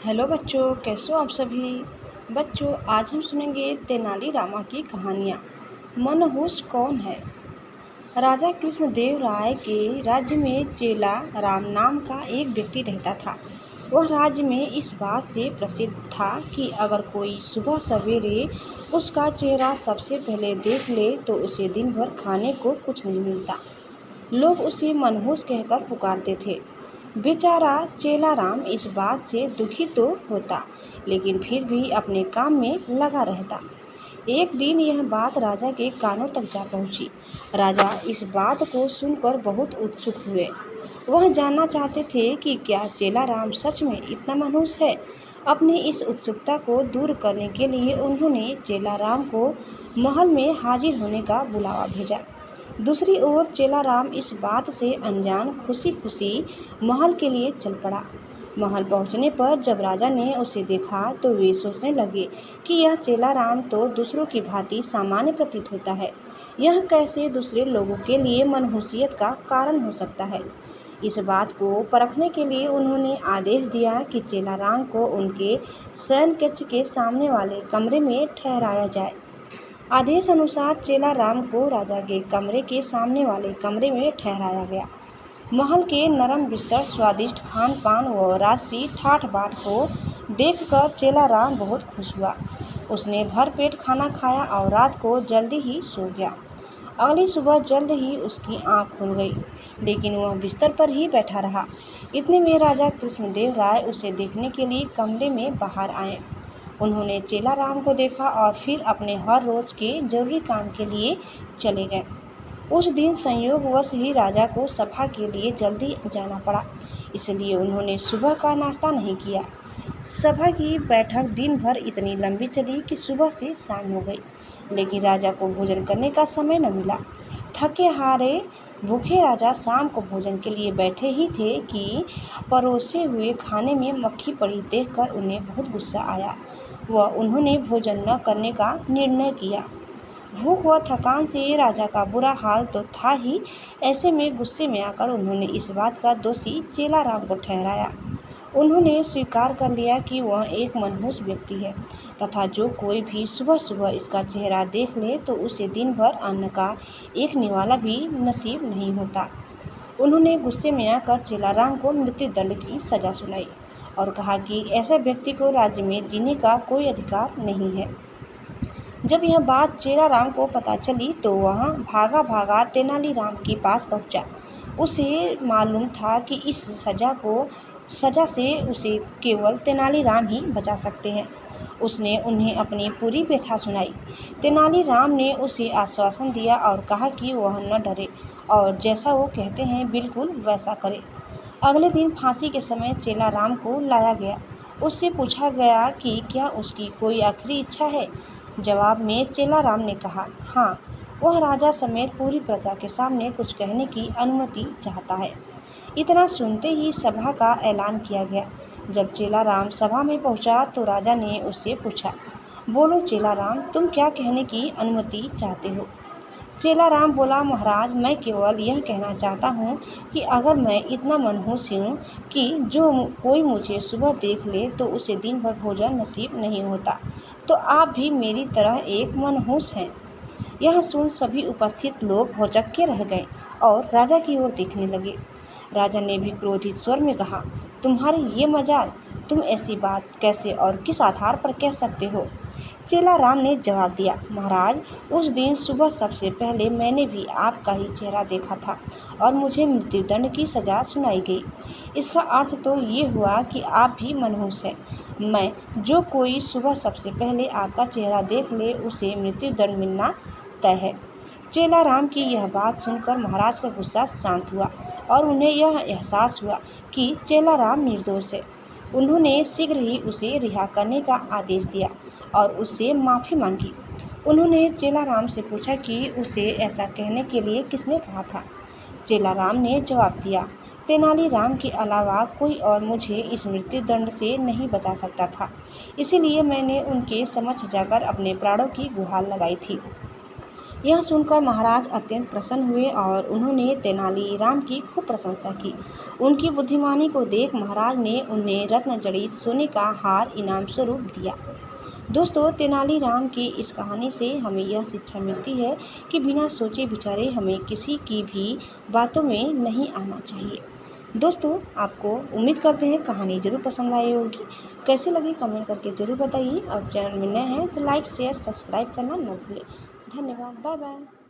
Hello बच्चों, कैसे हो आप सभी। बच्चों, आज हम सुनेंगे तेनालीरामा की कहानियाँ। मनहूस कौन है। राजा कृष्णदेव राय के राज्य में चेला राम नाम का एक व्यक्ति रहता था। वह राज्य में इस बात से प्रसिद्ध था कि अगर कोई सुबह सवेरे उसका चेहरा सबसे पहले देख ले तो उसे दिन भर खाने को कुछ नहीं मिलता। लोग उसे मनहूस कहकर पुकारते थे। बेचारा चेला राम इस बात से दुखी तो होता, लेकिन फिर भी अपने काम में लगा रहता। एक दिन यह बात राजा के कानों तक जा पहुंची। राजा इस बात को सुनकर बहुत उत्सुक हुए। वह जानना चाहते थे कि क्या चेला राम सच में इतना मनहूस है। अपनी इस उत्सुकता को दूर करने के लिए उन्होंने चेला राम को महल में हाजिर होने का बुलावा भेजा। दूसरी ओर चेला राम इस बात से अनजान खुशी खुशी महल के लिए चल पड़ा। महल पहुंचने पर जब राजा ने उसे देखा तो वे सोचने लगे कि यह चेला राम तो दूसरों की भांति सामान्य प्रतीत होता है। यह कैसे दूसरे लोगों के लिए मनहूसियत का कारण हो सकता है। इस बात को परखने के लिए उन्होंने आदेश दिया कि चेला राम को उनके शयन कक्ष के सामने वाले कमरे में ठहराया जाए। आदेश अनुसार चेला राम को राजा के कमरे के सामने वाले कमरे में ठहराया गया। महल के नरम बिस्तर, स्वादिष्ट खान पान व राजसी ठाठ बाट को देखकर चेला राम बहुत खुश हुआ। उसने भरपेट खाना खाया और रात को जल्दी ही सो गया। अगली सुबह जल्द ही उसकी आंख खुल गई, लेकिन वह बिस्तर पर ही बैठा रहा। इतने में राजा कृष्णदेव राय उसे देखने के लिए कमरे में बाहर आए। उन्होंने चेला राम को देखा और फिर अपने हर रोज के जरूरी काम के लिए चले गए। उस दिन संयोगवश ही राजा को सभा के लिए जल्दी जाना पड़ा, इसलिए उन्होंने सुबह का नाश्ता नहीं किया। सभा की बैठक दिन भर इतनी लंबी चली कि सुबह से शाम हो गई, लेकिन राजा को भोजन करने का समय न मिला। थके हारे भूखे राजा शाम को भोजन के लिए बैठे ही थे कि परोसे हुए खाने में मक्खी पड़ी देखकर उन्हें बहुत गुस्सा आया। उन्होंने भोजन न करने का निर्णय किया। भूख व थकान से राजा का बुरा हाल तो था ही, ऐसे में गुस्से में आकर उन्होंने इस बात का दोषी चेला राम को ठहराया। उन्होंने स्वीकार कर लिया कि वह एक मनहूस व्यक्ति है तथा जो कोई भी सुबह सुबह इसका चेहरा देख ले तो उसे दिन भर अन्न का एक निवाला भी नसीब नहीं होता। उन्होंने गुस्से में आकर चेला राम को मृत्यु दंड की सजा सुनाई और कहा कि ऐसे व्यक्ति को राज्य में जीने का कोई अधिकार नहीं है। जब यह बात चेला राम को पता चली तो वह भागा भागा तेनालीराम के पास पहुंचा। उसे मालूम था कि इस सजा से उसे केवल तेनालीराम ही बचा सकते हैं। उसने उन्हें अपनी पूरी व्यथा सुनाई। तेनालीराम ने उसे आश्वासन दिया और कहा कि वह न डरे और जैसा वो कहते हैं बिल्कुल वैसा करे। अगले दिन फांसी के समय चेला राम को लाया गया। उससे पूछा गया कि क्या उसकी कोई आखिरी इच्छा है। जवाब में चेला राम ने कहा, हाँ, वह राजा समेत पूरी प्रजा के सामने कुछ कहने की अनुमति चाहता है। इतना सुनते ही सभा का ऐलान किया गया। जब चेला राम सभा में पहुंचा तो राजा ने उससे पूछा, बोलो चेला राम, तुम क्या कहने की अनुमति चाहते हो। चेला राम बोला, महाराज, मैं केवल यह कहना चाहता हूँ कि अगर मैं इतना मनहूस हूँ कि जो कोई मुझे सुबह देख ले तो उसे दिन भर भोजन नसीब नहीं होता, तो आप भी मेरी तरह एक मनहूस हैं। यह सुन सभी उपस्थित लोग भौचक्के रह गए और राजा की ओर देखने लगे। राजा ने भी क्रोधित स्वर में कहा, तुम्हारी ये मजाल, तुम ऐसी बात कैसे और किस आधार पर कह सकते हो। चेला राम ने जवाब दिया, महाराज, उस दिन सुबह सबसे पहले मैंने भी आपका ही चेहरा देखा था और मुझे मृत्युदंड की सज़ा सुनाई गई। इसका अर्थ तो ये हुआ कि आप भी मनहूस हैं। जो कोई सुबह सबसे पहले आपका चेहरा देख ले उसे मृत्युदंड मिलना तय है। चेला राम की यह बात सुनकर महाराज का गुस्सा शांत हुआ और उन्हें यह एहसास हुआ कि चेला राम निर्दोष है। उन्होंने शीघ्र ही उसे रिहा करने का आदेश दिया और उससे माफ़ी मांगी। उन्होंने चेला राम से पूछा कि उसे ऐसा कहने के लिए किसने कहा था। चेला राम ने जवाब दिया, तेनालीराम के अलावा कोई और मुझे इस मृत्युदंड से नहीं बचा सकता था, इसीलिए मैंने उनके समक्ष जाकर अपने प्राणों की गुहार लगाई थी। यह सुनकर महाराज अत्यंत प्रसन्न हुए और उन्होंने तेनालीराम की खूब प्रशंसा की। उनकी बुद्धिमानी को देख महाराज ने उन्हें रत्न जड़ित सोने का हार इनाम स्वरूप दिया। दोस्तों, तेनालीराम की इस कहानी से हमें यह शिक्षा मिलती है कि बिना सोचे विचारे हमें किसी की भी बातों में नहीं आना चाहिए। दोस्तों, आपको उम्मीद करते हैं कहानी ज़रूर पसंद आई होगी। कैसे लगी कमेंट करके ज़रूर बताइए और चैनल में नए हैं तो लाइक शेयर सब्सक्राइब करना न भूलें। धन्यवाद। Bye bye.